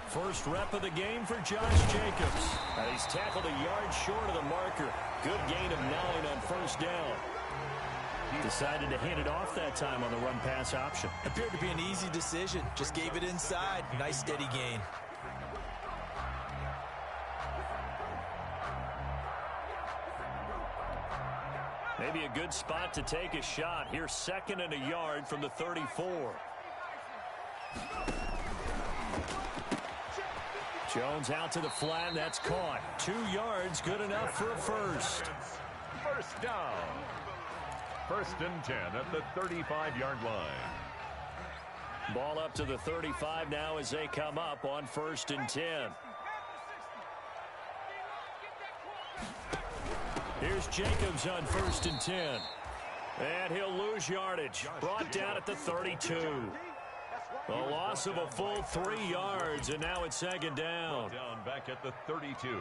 First rep of the game for Josh Jacobs. He's tackled a yard short of the marker. Good gain of 9 on first down. He decided to hand it off that time on the run-pass option. Appeared to be an easy decision. Just gave it inside. Nice steady gain. Maybe a good spot to take a shot. Here's 2nd and a yard from the 34. Jones out to the flat. That's caught. 2 yards, good enough for a first. First down. 1st and 10 at the 35-yard line. Ball up to the 35 now as they come up on 1st and 10. Here's Jacobs on 1st and 10. And he'll lose yardage. Brought down at the 32. A loss of a full 3 yards, and now it's 2nd down. Down back at the 32.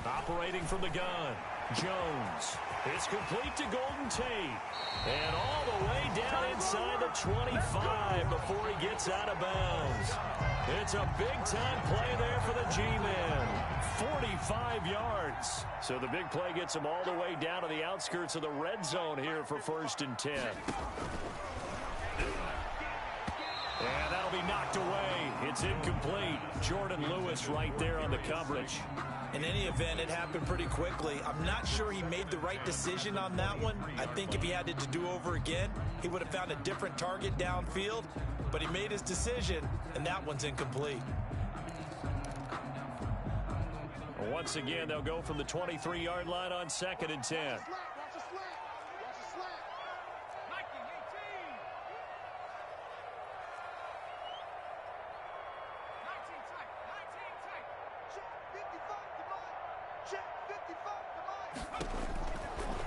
Operating from the gun, Jones. It's complete to Golden Tate. And all the way down inside the 25 before he gets out of bounds. It's a big-time play there for the G-Men. 45 yards. So the big play gets him all the way down to the outskirts of the red zone here for 1st and 10. And that'll be knocked away. It's incomplete. Jordan Lewis right there on the coverage. In any event, it happened pretty quickly. I'm not sure he made the right decision on that one. I think if he had to do over again, he would have found a different target downfield. But he made his decision, and that one's incomplete. Once again, they'll go from the 23-yard line on 2nd and 10.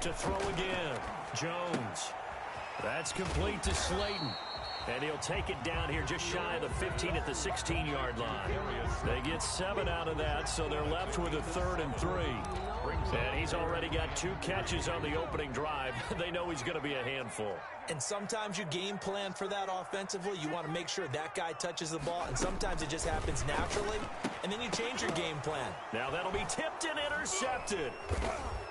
To throw again, Jones. That's complete to Slayton. And he'll take it down here just shy of the 15 at the 16-yard line. They get 7 out of that, so they're left with a 3rd and 3. And he's already got 2 catches on the opening drive. They know he's going to be a handful. And sometimes you game plan for that offensively. You want to make sure that guy touches the ball, and sometimes it just happens naturally. And then you change your game plan. Now that'll be tipped and intercepted.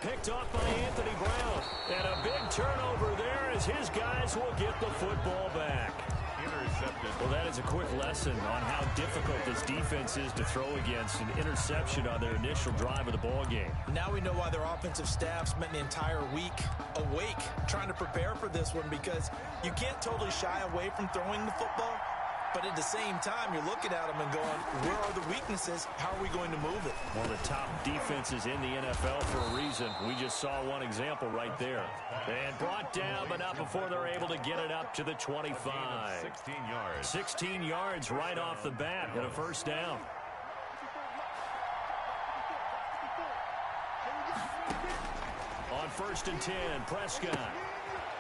Picked off by Anthony Brown. And a big turnover there as his guys will get the football back. Intercepted. Well, that is a quick lesson on how difficult this defense is to throw against. An interception on their initial drive of the ball game. Now we know why their offensive staff spent the entire week awake trying to prepare for this one, because you can't totally shy away from throwing the football. But at the same time, you're looking at them and going, where are the weaknesses? How are we going to move it? One of the top defenses in the NFL for a reason. We just saw one example right there. And brought down, but not before they're able to get it up to the 25. 16 yards. 16 yards right off the bat and a first down. On 1st and 10, Prescott.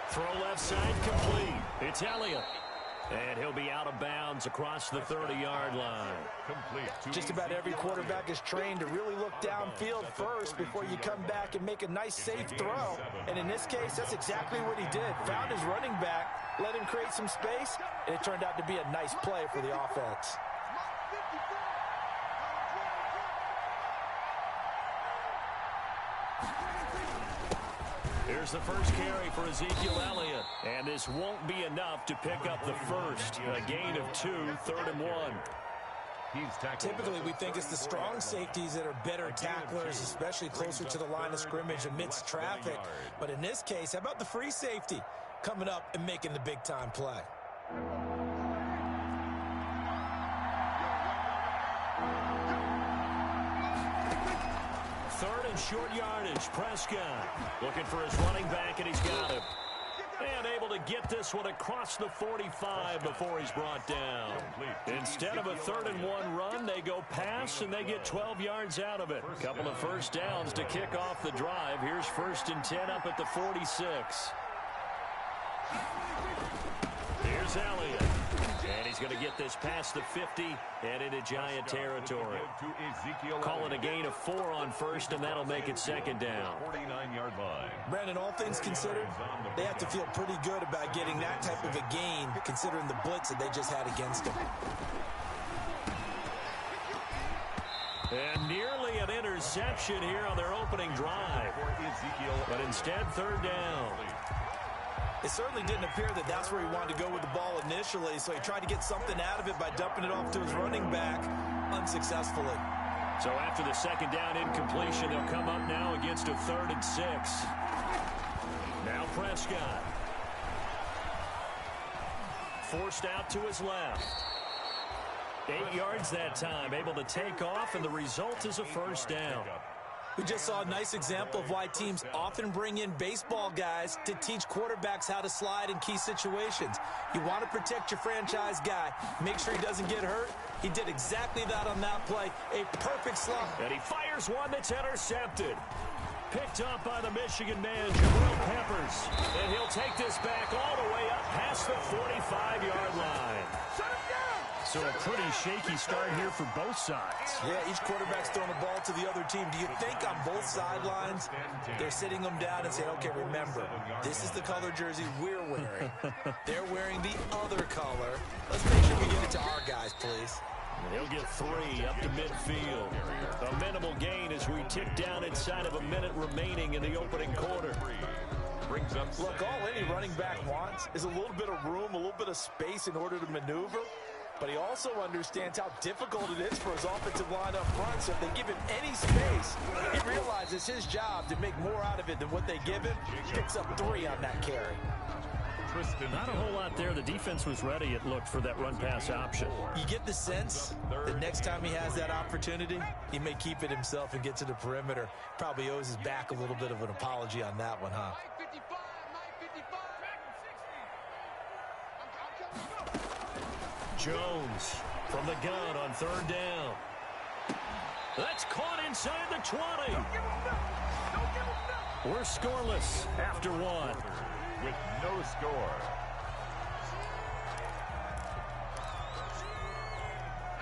Throw left side complete. It's Elliott. And he'll be out of bounds across the 30-yard line. Complete. Just about every quarterback is trained to really look downfield first before you come back and make a nice, safe throw. And in this case, that's exactly what he did. Found his running back, let him create some space, and it turned out to be a nice play for the offense. Here's the first carry for Ezekiel Elliott. And this won't be enough to pick up the first. A gain of 2, 3rd and 1. Typically, we think it's the strong safeties that are better tacklers, especially closer to the line of scrimmage amidst traffic. But in this case, how about the free safety coming up and making the big-time play? Third and short yardage. Prescott looking for his running back, and he's got him. And able to get this one across the 45 before he's brought down. Instead of a 3rd-and-1 run, they go pass, and they get 12 yards out of it. Couple of first downs to kick off the drive. Here's 1st and 10 up at the 46. Here's Elliott. And he's going to get this past the 50 and into Giant territory. Call it a gain of 4 on 1st, and that'll make it 2nd down. 49-yard line. Brandon, all things considered, they have to feel pretty good about getting that type of a gain, considering the blitz that they just had against them. And nearly an interception here on their opening drive. But instead, 3rd down. It certainly didn't appear that that's where he wanted to go with the ball initially, so he tried to get something out of it by dumping it off to his running back unsuccessfully. So after the 2nd down incompletion, they'll come up now against a 3rd and 6. Now Prescott. Forced out to his left. 8 yards that time, able to take off, and the result is a 1st down. We just saw a nice example of why teams often bring in baseball guys to teach quarterbacks how to slide in key situations. You want to protect your franchise guy. Make sure he doesn't get hurt. He did exactly that on that play. A perfect slot. And he fires one that's intercepted. Picked up by the Michigan man, Jabril Peppers. And he'll take this back all the way up past the 45-yard line. So a pretty shaky start here for both sides. Yeah, each quarterback's throwing the ball to the other team. Do you think on both sidelines they're sitting them down and saying, okay, remember, this is the color jersey we're wearing. They're wearing the other color. Let's make sure we get it to our guys, please. He'll get 3 up to midfield. A minimal gain as we tick down inside of a minute remaining in the opening quarter. Look, all any running back wants is a little bit of room, a little bit of space in order to maneuver. But he also understands how difficult it is for his offensive line up front. So if they give him any space, he realizes his job to make more out of it than what they give him. Picks up 3 on that carry. Not a whole lot there. The defense was ready, it looked, for that run-pass option. You get the sense that next time he has that opportunity, he may keep it himself and get to the perimeter. Probably owes his back a little bit of an apology on that one, huh? Jones from the gun on 3rd down. That's caught inside the 20. We're scoreless after 1. With no score.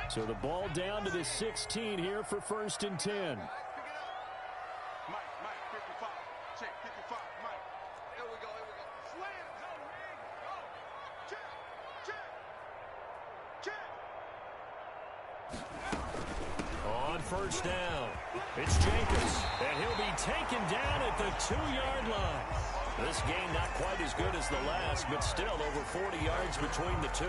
So the ball down to the 16 here for 1st and 10. On 1st down, it's Jacobs, and he'll be taken down at the 2-yard line. This game not quite as good as the last, but still over 40 yards between the two.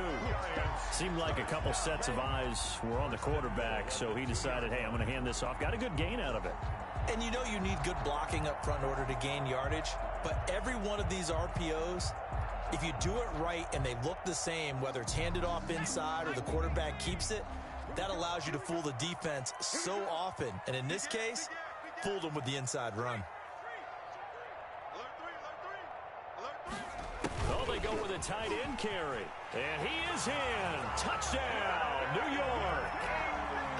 Seemed like a couple sets of eyes were on the quarterback, so he decided, hey, I'm going to hand this off. Got a good gain out of it. And you know you need good blocking up front in order to gain yardage, but every one of these RPOs, if you do it right and they look the same, whether it's handed off inside or the quarterback keeps it, that allows you to fool the defense so often. And in this case, fooled them with the inside run. Oh, they go with a tight end carry. And he is in. Touchdown, New York.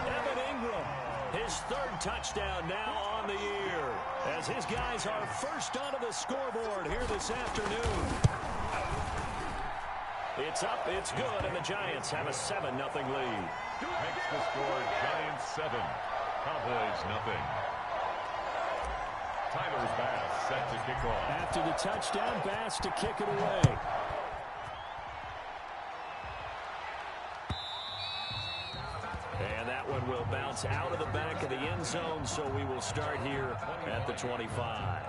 Evan Ingram, his 3rd touchdown now on the year, as his guys are first onto the scoreboard here this afternoon. It's up, it's good, and the Giants have a 7-0 lead. Makes the score Giants 7, Cowboys 0. Tyler's Bass set to kick off. After the touchdown, Bass to kick it away. And that one will bounce out of the back of the end zone, so we will start here at the 25.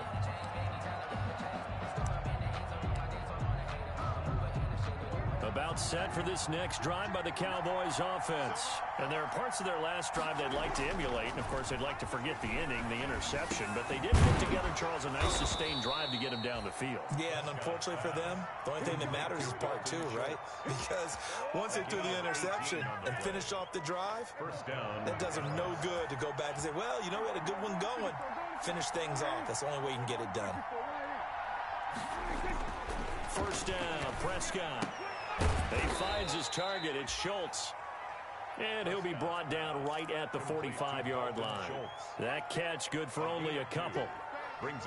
About set for this next drive by the Cowboys offense. And there are parts of their last drive they'd like to emulate. And, of course, they'd like to forget the inning, the interception. But they did put together, Charles, a nice sustained drive to get them down the field. Yeah, and unfortunately for them, the only thing that matters is part 2, right? Because once they threw the interception and finished off the drive, that does them no good to go back and say, well, you know, we had a good one going. Finish things off. That's the only way you can get it done. first down. Prescott. He finds his target. It's Schultz. And he'll be brought down right at the 45-yard line. That catch good for only a couple.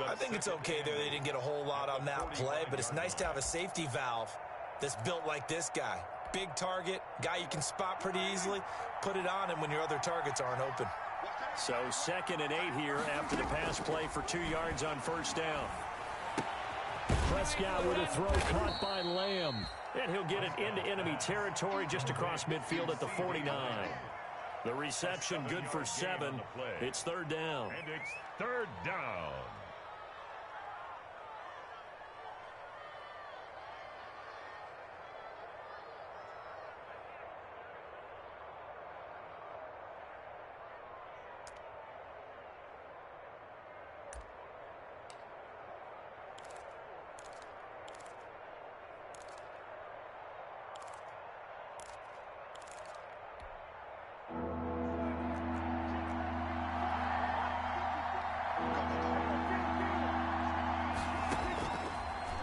I think it's okay there. They didn't get a whole lot on that play, but it's nice to have a safety valve that's built like this guy. Big target, guy you can spot pretty easily. Put it on him when your other targets aren't open. So 2nd and 8 here after the pass play for 2 yards on first down. Prescott with a throw caught by Lamb. And he'll get it into enemy territory just across midfield at the 49. The reception good for 7. It's 3rd down. And it's 3rd down.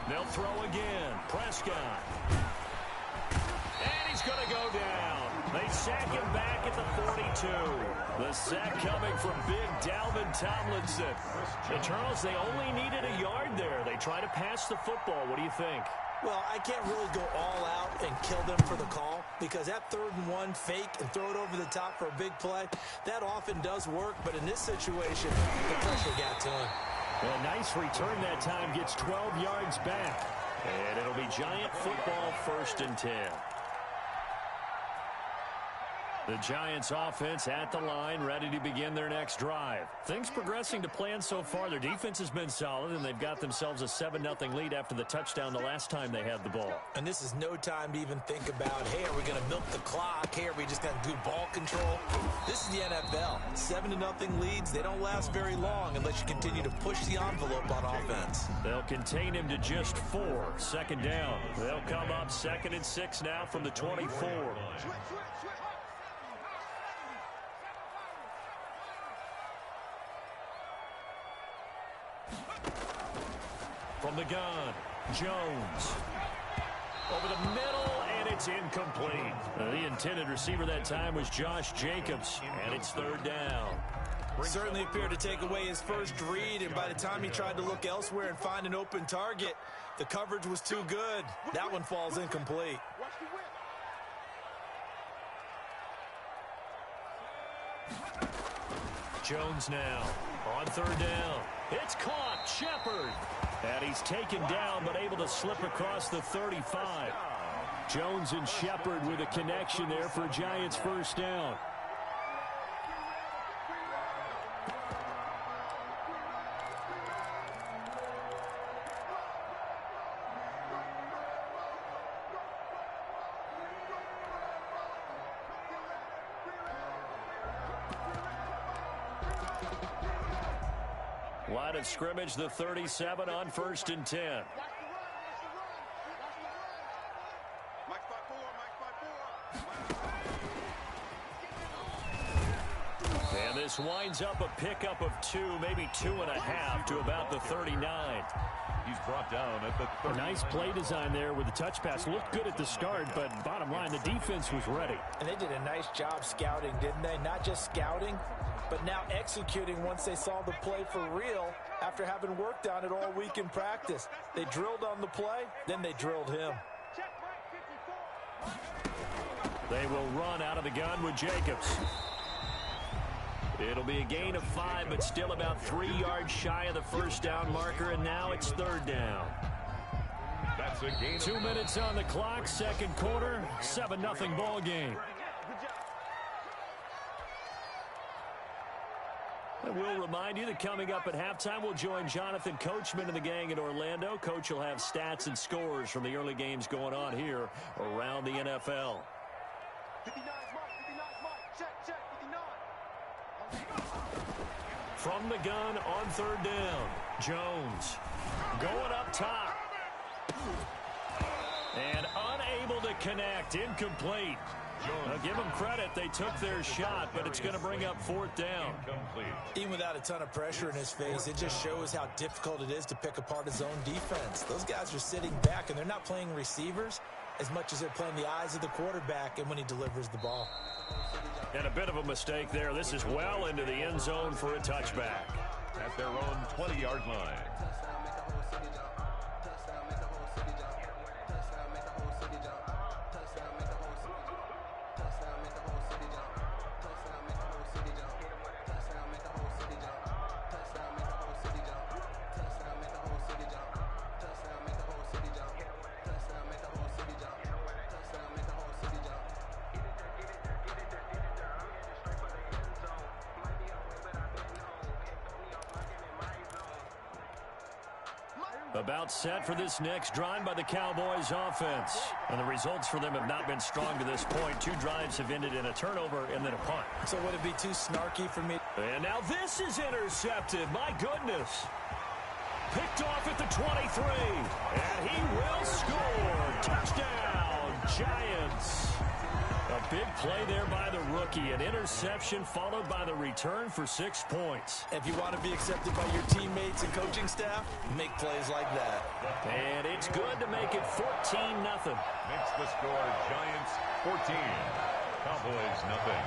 They'll throw again. Prescott. And he's going to go down. They sack him back at the 42. The sack coming from big Dalvin Tomlinson. The Charles, they only needed a yard there. They try to pass the football. What do you think? Well, I can't really go all out and kill them for the call because that 3rd and 1 fake and throw it over the top for a big play, that often does work. But in this situation, the pressure got to him. A nice return that time, gets 12 yards back. And it'll be Giant football 1st and 10. The Giants offense at the line, ready to begin their next drive. Things progressing to plan so far. Their defense has been solid, and they've got themselves a 7-0 lead after the touchdown the last time they had the ball. And this is no time to even think about, hey, are we going to milk the clock? Hey, are we just going to do ball control? This is the NFL. 7-0 leads, they don't last very long unless you continue to push the envelope on offense. They'll contain him to just 4. 2nd down. They'll come up 2nd and 6 now from the 24. From the gun, Jones. Over the middle, and it's incomplete. The intended receiver that time was Josh Jacobs, and it's 3rd down. Certainly appeared to take away his first read, and by the time he tried to look elsewhere and find an open target, the coverage was too good. That one falls incomplete. Jones now on 3rd down. It's caught. Shepard. And he's taken down, but able to slip across the 35. Jones and Shepard with a connection there for Giants' first down. Line of scrimmage, the 37 on 1st and 10. And this winds up a pickup of 2, maybe 2.5 to about the 39. He's brought down at the 30. A nice play design there with the touch pass. Looked good at the start, but bottom line, the defense was ready. And they did a nice job scouting, didn't they? Not just scouting, but now executing once they saw the play for real after having worked on it all week in practice. They drilled on the play, then they drilled him. They will run out of the gun with Jacobs. It'll be a gain of 5, but still about 3 yards shy of the first down marker, and now it's 3rd down. That's a gain. 2 minutes on the clock, 2nd quarter, 7-0 ball game. And we'll remind you that coming up at halftime, we'll join Jonathan Coachman and the gang in Orlando. Coach will have stats and scores from the early games going on here around the NFL. 59 Mike, check, 59. From the gun on 3rd down, Jones going up top. And unable to connect, incomplete. Now give them credit. They took their shot, but it's going to bring up fourth down. Even without a ton of pressure in his face, it just shows how difficult it is to pick apart his own defense. Those guys are sitting back, and they're not playing receivers as much as they're playing the eyes of the quarterback and when he delivers the ball. And a bit of a mistake there. This is well into the end zone for a touchback. At their own 20-yard line. About set for this next drive by the Cowboys offense. And the results for them have not been strong to this point. 2 drives have ended in a turnover and then a punt. So would it be too snarky for me? And now this is intercepted. My goodness. Picked off at the 23. And he will score. Touchdown, Giants. A big play there by the rookie. An interception followed by the return for 6 points. If you want to be accepted by your teammates and coaching staff, make plays like that. And it's good to make it 14-0. Makes the score Giants 14. Cowboys nothing.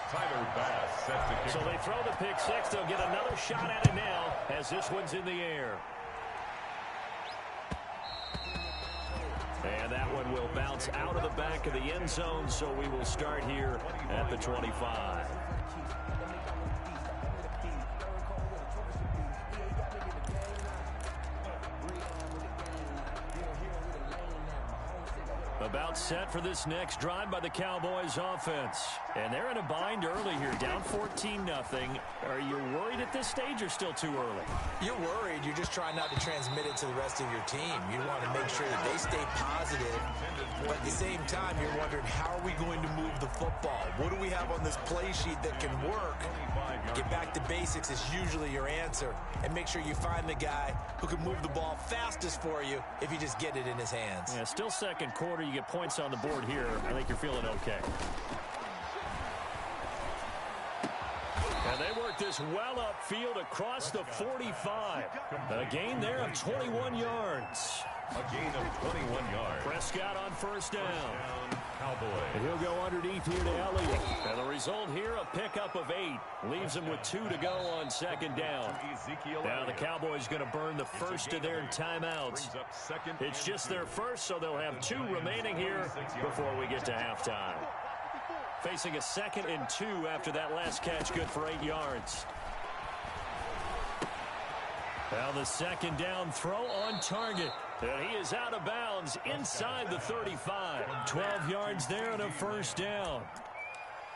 Tyler Bass set to kick. So they throw the pick six. They'll get another shot at it now as this one's in the air. And that one will bounce out of the back of the end zone, so we will start here at the 25. About set for this next drive by the Cowboys offense. And they're in a bind early here, down 14-0. Are you worried at this stage or still too early? You're worried. You're just trying not to transmit it to the rest of your team. You want to make sure that they stay positive. But at the same time, you're wondering, how are we going to move the football? What do we have on this play sheet that can work? Get back to basics is usually your answer. And make sure you find the guy who can move the ball fastest for you if you just get it in his hands. Yeah, still second quarter. You get points on the board here. I think you're feeling okay. And they work this well upfield across the 45. A gain there of 21 yards. A gain of 21 yards. Prescott on first down. Cowboys. And he'll go underneath here to Elliott. And the result here, a pickup of 8. Leaves him with 2 to go on second down. Now the Cowboys going to burn the first of their timeouts. It's just their first, so they'll have 2 remaining here before we get to halftime. Facing a 2nd and 2 after that last catch, good for 8 yards. Now the second down throw on target. And he is out of bounds inside the 35. 12 yards there and a first down.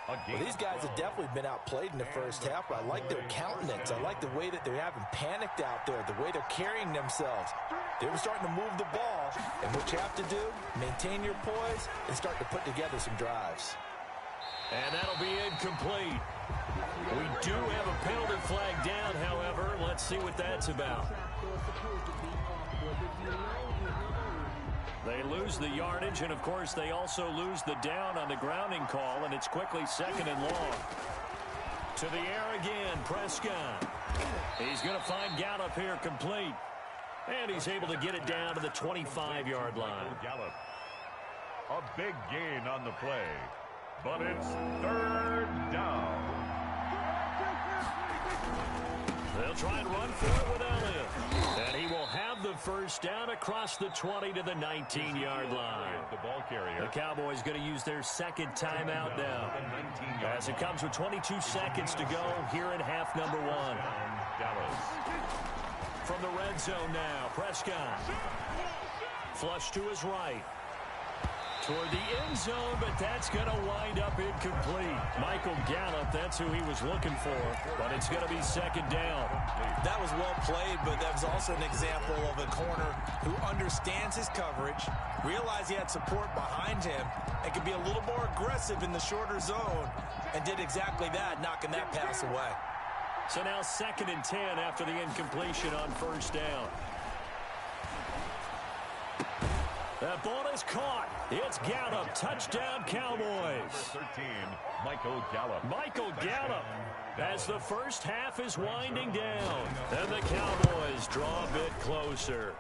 Well, these guys have definitely been outplayed in the first half, but I like their countenance. I like the way that they haven't panicked out there, the way they're carrying themselves. They're starting to move the ball, and what you have to do, maintain your poise and start to put together some drives. And that'll be incomplete. We do have a penalty flag down, however. Let's see what that's about. They lose the yardage, and of course they also lose the down on the grounding call, and it's quickly 2nd and long. To the air again, Prescott. He's going to find Gallup here complete. And he's able to get it down to the 25-yard line. Gallup. A big gain on the play. But it's 3rd down. They'll try and run for it with Elliott. And he will have the first down across the 20 to the 19-yard line. The ball carrier. The Cowboys going to use their 2nd timeout now. As it comes with 22 seconds to go here in half number 1. Dallas. From the red zone now, Prescott. Flush to his right. Toward the end zone, but that's going to wind up incomplete. Michael Gallup, that's who he was looking for, but it's going to be 2nd down. That was well played, but that was also an example of a corner who understands his coverage, realized he had support behind him, and could be a little more aggressive in the shorter zone, and did exactly that, knocking that pass away. So now 2nd and 10 after the incompletion on first down. That ball is caught. It's Gallup. Touchdown, Cowboys. 13, Michael Gallup. Michael Gallup, as the first half is winding down. And the Cowboys draw a bit closer.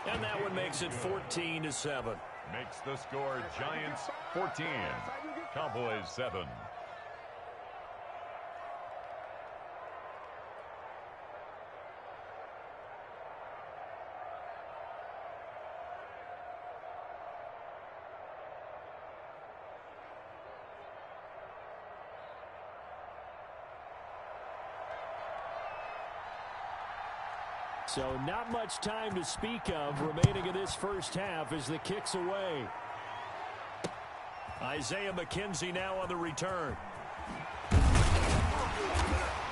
And that one makes it 14-7. Makes the score Giants 14, Cowboys 7. So not much time to speak of remaining in this first half as the kick's away. Isaiah McKenzie now on the return.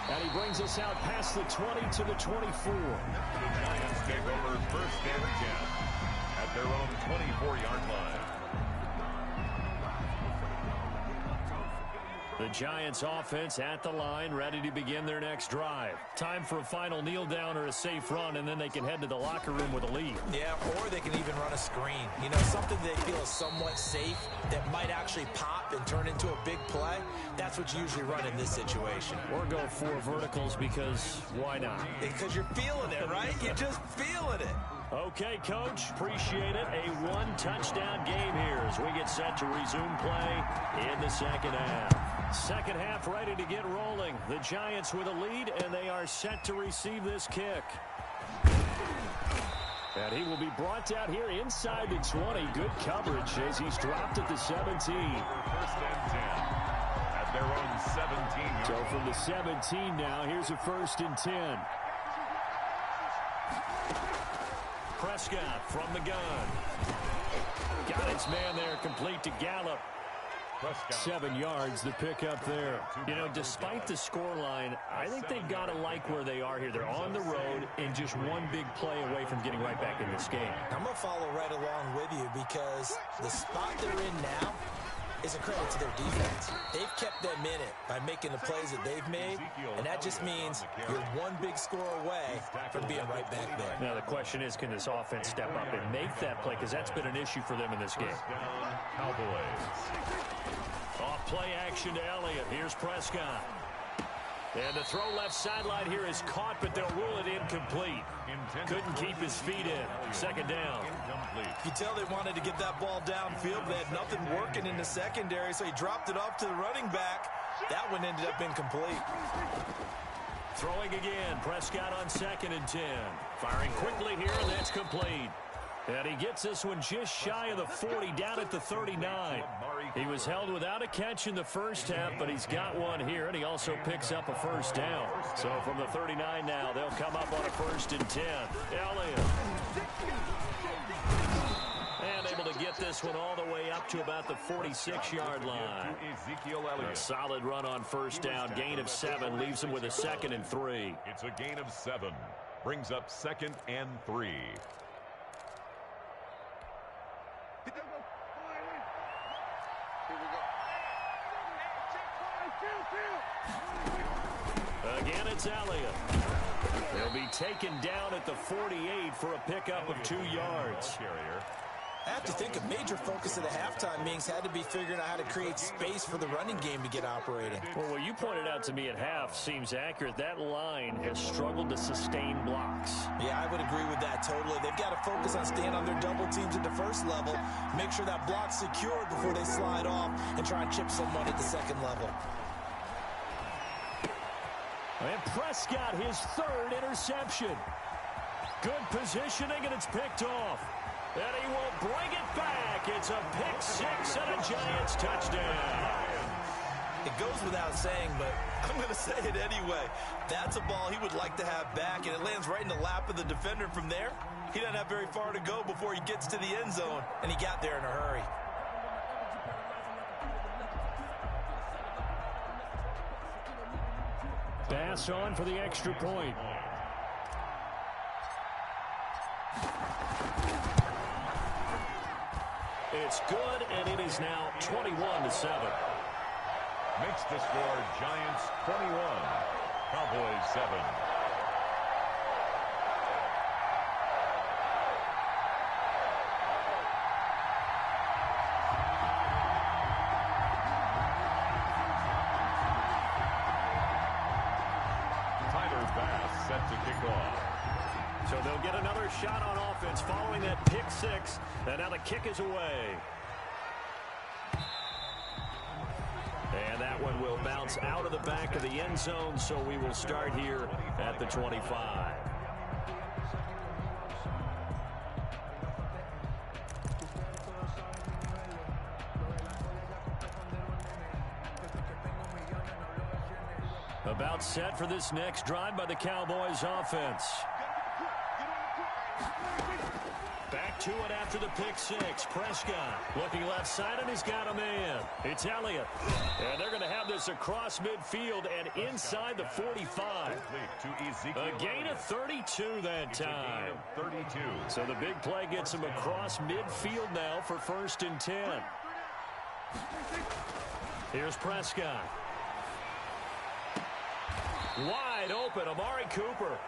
And he brings us out past the 20 to the 24. The Giants take over first and 10 at their own 24-yard line. The Giants offense at the line, ready to begin their next drive. Time for a final kneel down or a safe run, and then they can head to the locker room with a lead. Yeah, or they can even run a screen. You know, something they feel is somewhat safe that might actually pop and turn into a big play. That's what you usually run in this situation. Or go for verticals because why not? Because you're feeling it, right? You're just feeling it. Okay, Coach, appreciate it. A one-touchdown game here as we get set to resume play in the second half. Second half ready to get rolling. The Giants with a lead, and they are set to receive this kick. And he will be brought out here inside the 20. Good coverage as he's dropped at the 17. First and 10 at their own 17. So from the 17 now, here's a first and 10. Prescott from the gun. Got his man there, complete to Gallup. Prescott. 7 yards, the pickup there. You know, despite the scoreline, I think they've got to like where they are here. They're on the road and just one big play away from getting right back in this game. I'm going to follow right along with you because the spot they're in now is a credit to their defense. They've kept them in it by making the plays that they've made, and that just means you're one big score away from being right back there. Now, the question is, can this offense step up and make that play? Because that's been an issue for them in this game. Down, Cowboys. Off play action to Elliott. Here's Prescott. And the throw left sideline here is caught, but they'll rule it incomplete. Couldn't keep his feet in. Second down. Incomplete. You tell they wanted to get that ball downfield, but they had nothing working in the secondary, so he dropped it off to the running back. That one ended up incomplete. Throwing again. Prescott on second and 10. Firing quickly here, and that's complete. And he gets this one just shy of the 40, down at the 39. He was held without a catch in the first half, but he's got one here, and he also picks up a first down. So from the 39 now, they'll come up on a first and 10. Elliott. And able to get this one all the way up to about the 46-yard line. Ezekiel A Elliott. solid run on first down. Gain of 7 leaves him with a second and 3. It's a gain of 7. Brings up second and 3. Again, it's Elliott. He'll be taken down at the 48 for a pickup of 2 yards. Carrier. I have to think a major focus of the halftime meetings had to be figuring out how to create space for the running game to get operating. Well, what you pointed out to me at half seems accurate. That line has struggled to sustain blocks. Yeah, I would agree with that totally. They've got to focus on staying on their double teams at the first level, make sure that block's secured before they slide off and try and chip someone at the second level. And Prescott, his 3rd interception. Good positioning, and it's picked off. And he will bring it back. It's a pick 6 and a Giants touchdown. It goes without saying, but I'm going to say it anyway. That's a ball he would like to have back, and it lands right in the lap of the defender. From there, he doesn't have very far to go before he gets to the end zone, and he got there in a hurry. Pass on for the extra point. It's good, and it is now 21-7. Makes the score Giants 21, Cowboys 7. So they'll get another shot on offense following that pick six. And now the kick is away. And that one will bounce out of the back of the end zone, so we will start here at the 25. About set for this next drive by the Cowboys offense. Back to it after the pick six. Prescott looking left side, and he's got a man. It's Elliott. And they're going to have this across midfield and inside the 45. A gain of 32 that time. So the big play gets him across midfield now for 1st and 10. Here's Prescott. Wide open, Amari Cooper.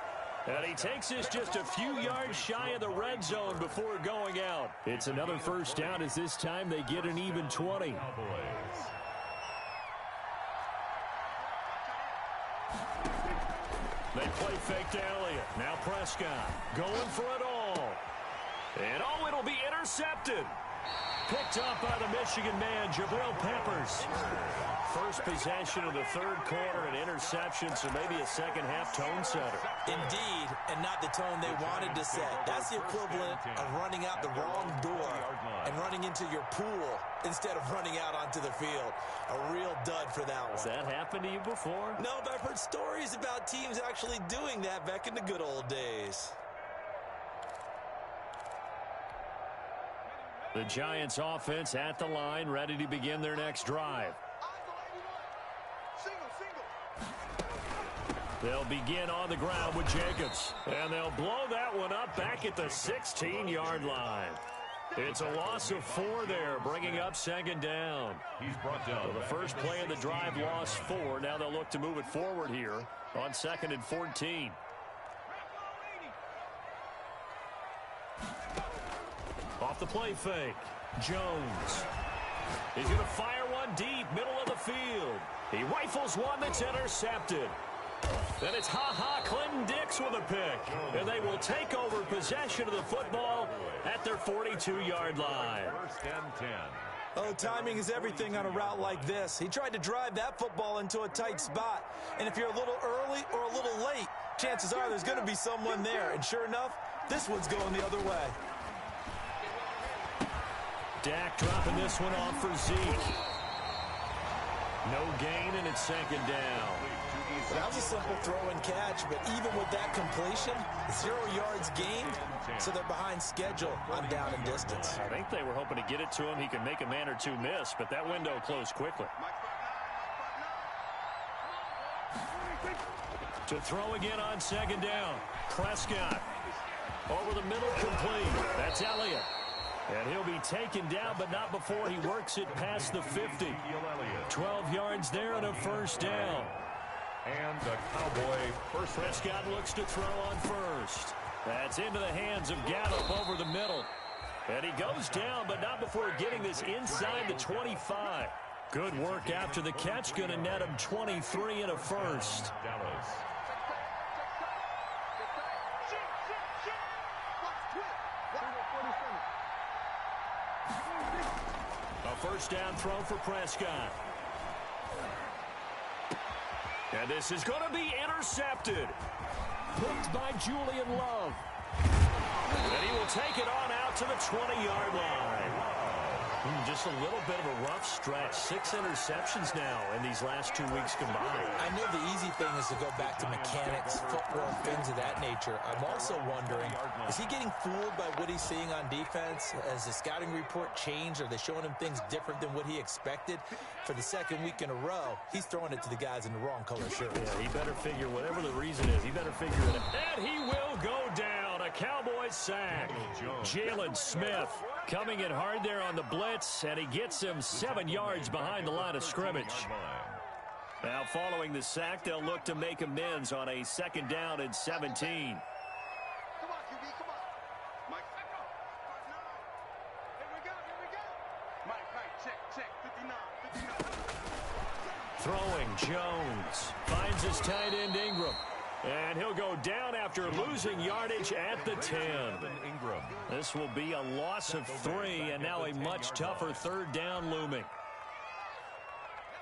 And he takes this just a few yards shy of the red zone before going out. It's another 1st down as this time they get an even 20. They play fake to Elliott. Now Prescott going for it all. And oh, it'll be intercepted. Picked up by the Michigan man, Jabril Peppers. First possession of the 3rd quarter, an interception, so maybe a second-half tone setter. Indeed, and not the tone they wanted to set. That's the equivalent of running out the wrong door and running into your pool instead of running out onto the field. A real dud for that one. Has that happened to you before? No, but I've heard stories about teams actually doing that back in the good old days. The Giants offense at the line, ready to begin their next drive. They'll begin on the ground with Jacobs. And they'll blow that one up back at the 16-yard line. It's a loss of 4 there, bringing up 2nd down. He's brought down. So the first play of the drive lost 4. Now they'll look to move it forward here on 2nd and 14. Off the play fake, Jones. He's going to fire one deep, middle of the field. He rifles one that's intercepted. Then it's Clinton Dix with a pick. And they will take over possession of the football at their 42-yard line. 1st and 10. Oh, timing is everything on a route like this. He tried to drive that football into a tight spot. And if you're a little early or a little late, chances are there's going to be someone there. And sure enough, this one's going the other way. Dak dropping this one off for Zeke. No gain, and it's 2nd down. That was a simple throw and catch, but even with that completion, 0 yards gained, so they're behind schedule on down and distance. I think they were hoping to get it to him. He could make a man or two miss, but that window closed quickly. To throw again on 2nd down. Prescott over the middle, complete. That's Elliott. And he'll be taken down, but not before he works it past the 50. 12 yards there and a 1st down. And the Cowboy first. Prescott looks to throw on 1st. That's into the hands of Gallup over the middle. And he goes down, but not before getting this inside the 25. Good work after the catch. Going to net him 23 and a 1st. Dallas. A 1st down throw for Prescott. And this is going to be intercepted. Picked by Julian Love. And he will take it on out to the 20-yard line. Just a little bit of a rough stretch. 6 interceptions now in these last 2 weeks combined. I know the easy thing is to go back to mechanics, footwork, things of that nature. I'm also wondering, is he getting fooled by what he's seeing on defense? Has the scouting report changed? Are they showing him things different than what he expected? For the 2nd week in a row, he's throwing it to the guys in the wrong color shirts. Yeah, he better figure, whatever the reason is, he better figure it out. And he will go down. A Cowboys sack. Jalen Smith coming in hard there on the blitz, and he gets him 7 yards behind the line of scrimmage. Now following the sack, they'll look to make amends on a 2nd down and 17. Come on, QB, come on. Mike, here we go. Mike, check, 59. Throwing, Jones finds his tight end Ingram. And he'll go down after losing yardage at the 10. This will be a loss of 3, and now a much tougher third down looming.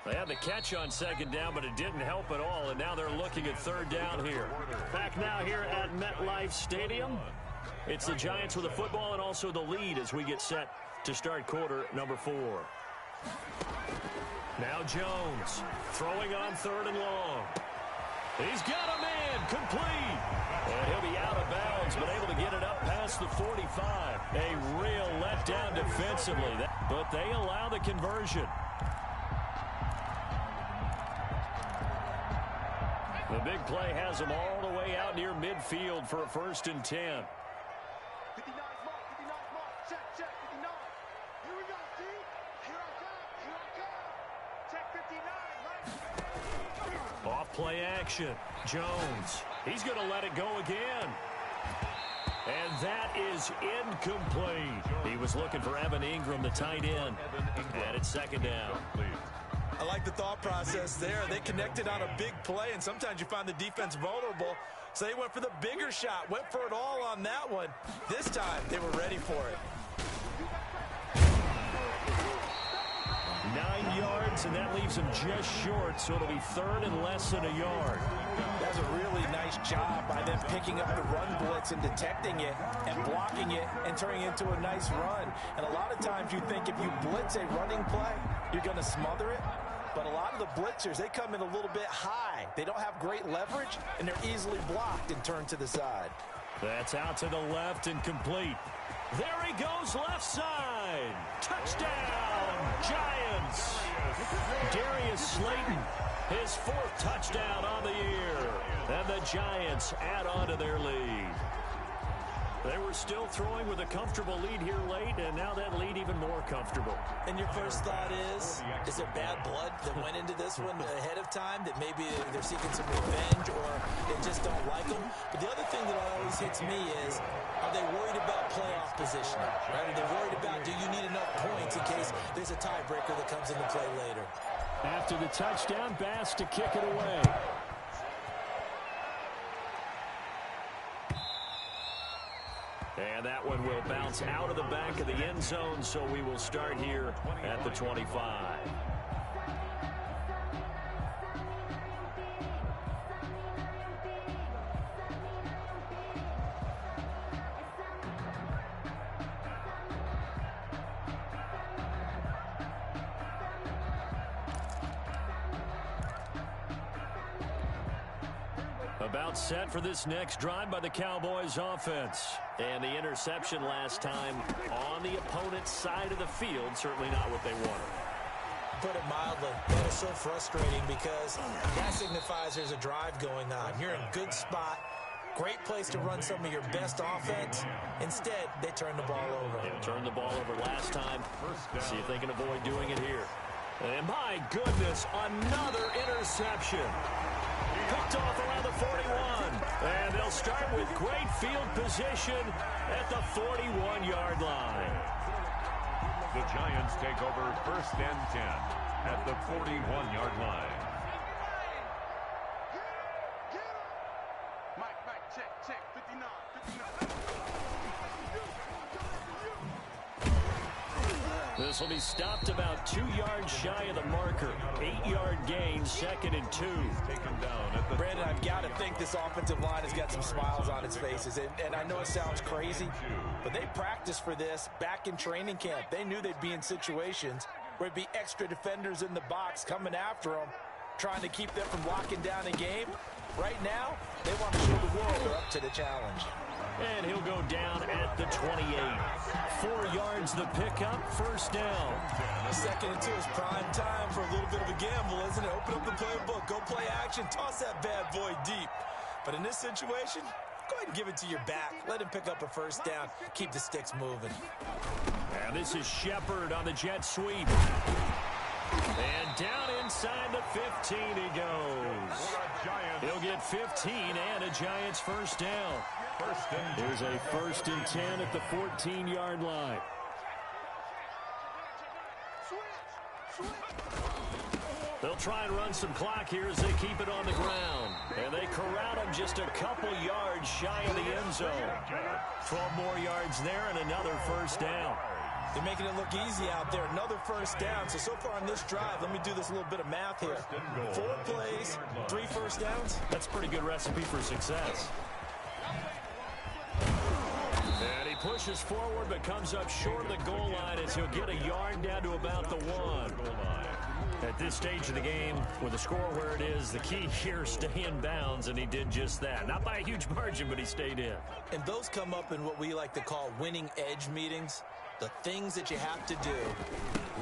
They had the catch on second down, but it didn't help at all, and now they're looking at third down here. Back now here at MetLife Stadium. It's the Giants with the football and also the lead as we get set to start quarter number 4. Now Jones throwing on third and long. He's got a man complete. And he'll be out of bounds, but able to get it up past the 45. A real letdown defensively, but they allow the conversion. The big play has them all the way out near midfield for a 1st and 10. 59 mark, 59 mark. Check, 59. Here we go, D. Here I come. Check 59, right? Off play action. Jones. He's going to let it go again. And that is incomplete. He was looking for Evan Ingram, the tight end. And it's second down. I like the thought process there. They connected on a big play, and sometimes you find the defense vulnerable. So they went for the bigger shot, went for it all on that one. This time, they were ready for it. 9 yards, and that leaves him just short, so it'll be third and less than a yard. That's a really nice job by them picking up the run blitz and detecting it and blocking it and turning it into a nice run. And a lot of times you think if you blitz a running play, you're going to smother it. But a lot of the blitzers, they come in a little bit high. They don't have great leverage, and they're easily blocked and turned to the side. That's out to the left and complete. There he goes, left side. Touchdown, Giants. Darius Slayton, his 4th touchdown on the year. And the Giants add on to their lead. They were still throwing with a comfortable lead here late, and now that lead even more comfortable. And your first thought is there bad blood that went into this one ahead of time, that maybe they're seeking some revenge or they just don't like them? But the other thing that always hits me is, are they worried about playoff positioning? Right? Are they worried about, do you need enough points in case there's a tiebreaker that comes into play later? After the touchdown, Bass to kick it away. And that one will bounce out of the back of the end zone, so we will start here at the 25. About set for this next drive by the Cowboys offense. And the interception last time on the opponent's side of the field. Certainly not what they wanted. Put it mildly, that is so frustrating because that signifies there's a drive going on. You're in a good spot. Great place to run some of your best offense. Instead, they turn the ball over. They turned the ball over last time. See if they can avoid doing it here. And my goodness, another interception. Picked off around the 41. And they'll start with great field position at the 41-yard line. The Giants take over 1st and 10 at the 41-yard line. Mike, check, 59. This will be stopped about 2 yards shy of the marker. 8-yard gain, 2nd and 2. Taken down at the Brandon, I've got to think this offensive line has got some smiles on its faces. And I know it sounds crazy, but they practiced for this back in training camp. They knew they'd be in situations where it'd be extra defenders in the box coming after them, trying to keep them from locking down a game. Right now, they want to show the world they're up to the challenge. And he'll go down at the 28. 4 yards the pickup, 1st down. 2nd and 2 is prime time for a little bit of a gamble, isn't it? Open up the playbook, go play action, toss that bad boy deep. But in this situation, go ahead and give it to your back. Let him pick up a 1st down. Keep the sticks moving. And this is Shepard on the jet sweep. And down inside the 15 he goes. He'll get 15 and a Giants 1st down. Here's a 1st and 10 at the 14-yard line. They'll try and run some clock here as they keep it on the ground. And they corral him just a couple yards shy of the end zone. 12 more yards there and another first down. They're making it look easy out there. Another first down. So far on this drive, let me do this little bit of math here. 4 plays, 3 first downs. That's a pretty good recipe for success. And he pushes forward but comes up short of the goal line as he'll get a yard down to about the 1. At this stage of the game, with the score where it is, the key here is stay in bounds, and he did just that. Not by a huge margin, but he stayed in. And those come up in what we like to call winning edge meetings. The things that you have to do.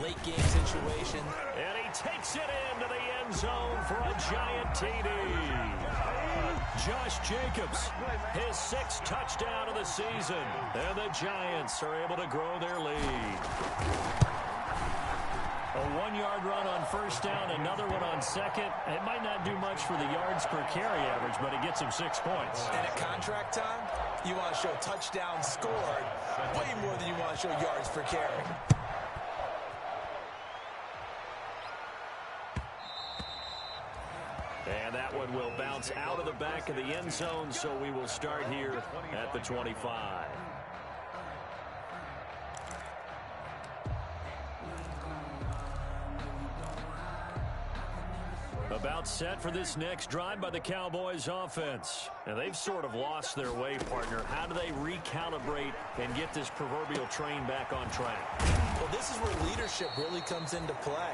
Late game situation. And he takes it into the end zone for a giant TD. Josh Jacobs, his 6th touchdown of the season. And the Giants are able to grow their lead. A 1-yard run on first down, another one on second. It might not do much for the yards per carry average, but it gets him 6 points. And at contract time, you want to show touchdowns scored way more than you want to show yards per carry. And that one will bounce out of the back of the end zone, so we will start here at the 25. About set for this next drive by the Cowboys offense. And they've sort of lost their way, partner. How do they recalibrate and get this proverbial train back on track? Well, this is where leadership really comes into play.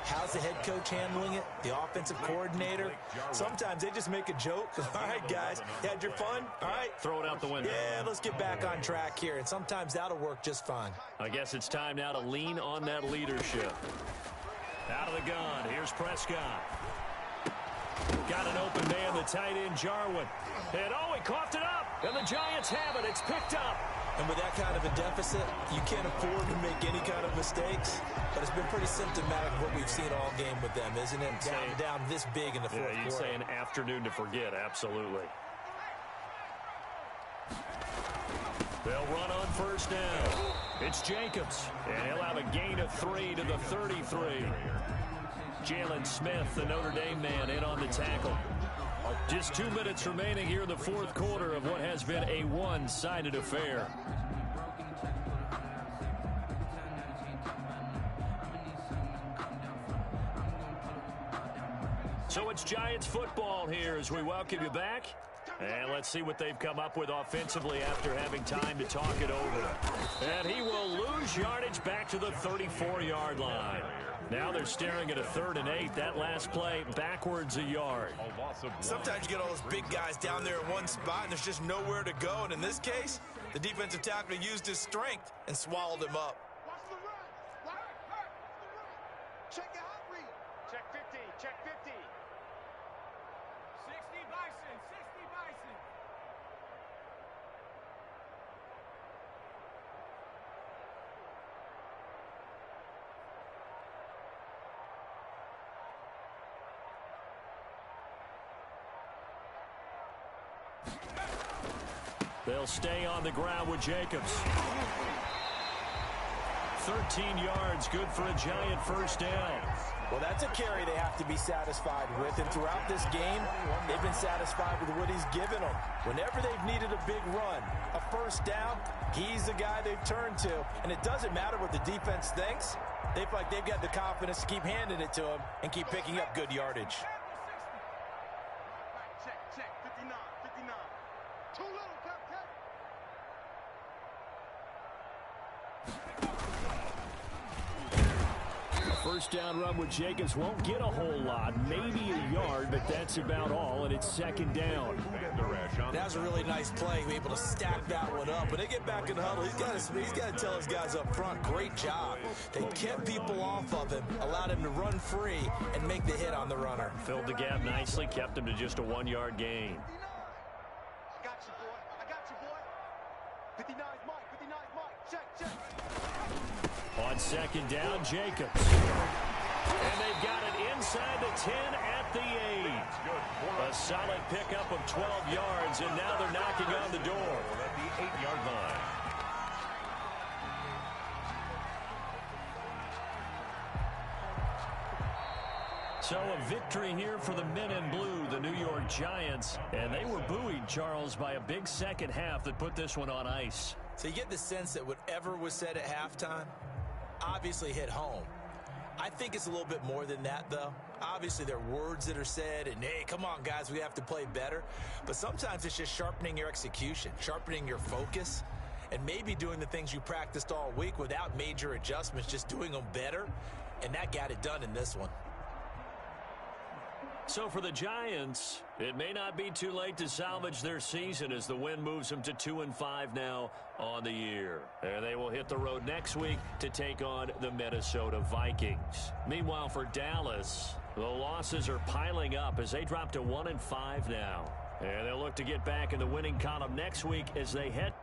How's the head coach handling it? The offensive coordinator? Sometimes they just make a joke. All right, guys, you had your fun? All right. Throw it out the window. Yeah, let's get back on track here. And sometimes that'll work just fine. I guess it's time now to lean on that leadership. Out of the gun, here's Prescott. Got an open man, the tight end, Jarwin. And oh, he coughed it up. And the Giants have it. It's picked up. And with that kind of a deficit, you can't afford to make any kind of mistakes. But it's been pretty symptomatic of what we've seen all game with them, isn't it? Down this big in the fourth quarter. You'd say an afternoon to forget, absolutely. They'll run on first down. It's Jacobs. And he'll have a gain of 3 to the 33. Jalen Smith, the Notre Dame man, in on the tackle. Just 2 minutes remaining here in the fourth quarter of what has been a one-sided affair. So it's Giants football here as we welcome you back. And let's see what they've come up with offensively after having time to talk it over. And he will lose yardage back to the 34-yard line. Now they're staring at a 3rd and 8. That last play backwards a yard. Sometimes you get all those big guys down there in one spot and there's just nowhere to go. And in this case, the defensive tackle used his strength and swallowed him up. Watch the run. Right. Check your hot read. Check 50. Check 50. 60 Bison. 60 Bison. They'll stay on the ground with Jacobs. 13 yards, good for a Giant first down. Well, that's a carry they have to be satisfied with. And throughout this game, they've been satisfied with what he's given them. Whenever they've needed a big run, a first down, he's the guy they've turned to. And it doesn't matter what the defense thinks. They feel like they've got the confidence to keep handing it to him and keep picking up good yardage. Check. 59. 59. Too little, Captain. First down run with Jacobs won't get a whole lot, maybe a yard, but that's about all, and it's 2nd down. That was a really nice play, able to stack that one up. When they get back in the huddle, he's got to tell his guys up front, great job. They kept people off of him, allowed him to run free and make the hit on the runner. Filled the gap nicely, kept him to just a 1-yard gain. I got you, boy. 59's Mike. 59's Mike. Check. On 2nd down, Jacobs. And they've got it inside the 10 at the 8. A solid pickup of 12 yards, and now they're knocking on the door. At the 8-yard line. So a victory here for the men in blue, the New York Giants. And they were buoyed, Charles, by a big second half that put this one on ice. So you get the sense that whatever was said at halftime obviously hit home. I think it's a little bit more than that, though. Obviously, there are words that are said, and, hey, come on, guys, we have to play better. But sometimes it's just sharpening your execution, sharpening your focus, and maybe doing the things you practiced all week without major adjustments, just doing them better. And that got it done in this one. So for the Giants, it may not be too late to salvage their season as the win moves them to 2-5 now on the year. And they will hit the road next week to take on the Minnesota Vikings. Meanwhile, for Dallas, the losses are piling up as they drop to 1-5 now. And they'll look to get back in the winning column next week as they head